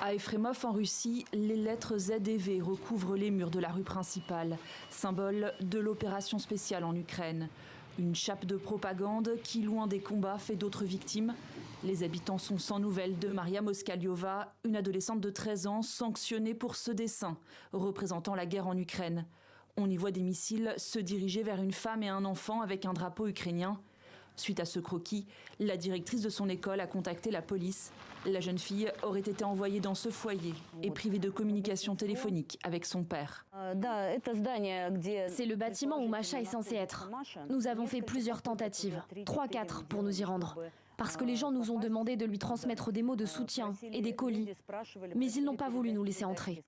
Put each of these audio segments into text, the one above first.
À Efremov, en Russie, les lettres Z et V recouvrent les murs de la rue principale, symbole de l'opération spéciale en Ukraine. Une chape de propagande qui, loin des combats, fait d'autres victimes. Les habitants sont sans nouvelles de Maria Moskaliova, une adolescente de 13 ans sanctionnée pour ce dessin, représentant la guerre en Ukraine. On y voit des missiles se diriger vers une femme et un enfant avec un drapeau ukrainien. Suite à ce croquis, la directrice de son école a contacté la police. La jeune fille aurait été envoyée dans ce foyer et privée de communication téléphonique avec son père. C'est le bâtiment où Masha est censée être. Nous avons fait plusieurs tentatives, 3-4 pour nous y rendre. Parce que les gens nous ont demandé de lui transmettre des mots de soutien et des colis. Mais ils n'ont pas voulu nous laisser entrer.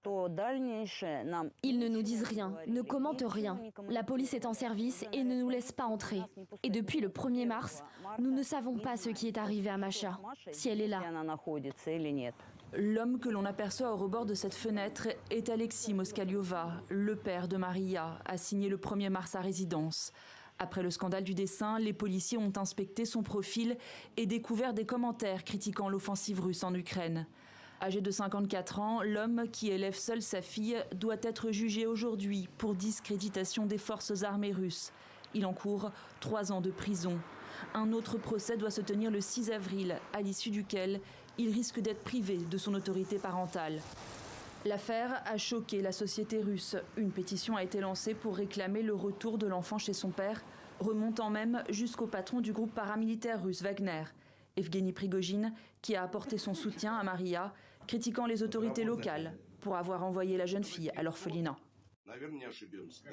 Ils ne nous disent rien, ne commentent rien. La police est en service et ne nous laisse pas entrer. Et depuis le 1er mars, nous ne savons pas ce qui est arrivé à Masha, si elle est là. L'homme que l'on aperçoit au rebord de cette fenêtre est Alexis Moskaliova, le père de Maria, assigné le 1er mars à résidence. Après le scandale du dessin, les policiers ont inspecté son profil et découvert des commentaires critiquant l'offensive russe en Ukraine. Âgé de 54 ans, l'homme qui élève seul sa fille doit être jugé aujourd'hui pour discréditation des forces armées russes. Il encourt 3 ans de prison. Un autre procès doit se tenir le 6 avril, à l'issue duquel il risque d'être privé de son autorité parentale. L'affaire a choqué la société russe. Une pétition a été lancée pour réclamer le retour de l'enfant chez son père, remontant même jusqu'au patron du groupe paramilitaire russe Wagner, Evgeny Prigojine, qui a apporté son soutien à Maria, critiquant les autorités locales pour avoir envoyé la jeune fille à l'orphelinat.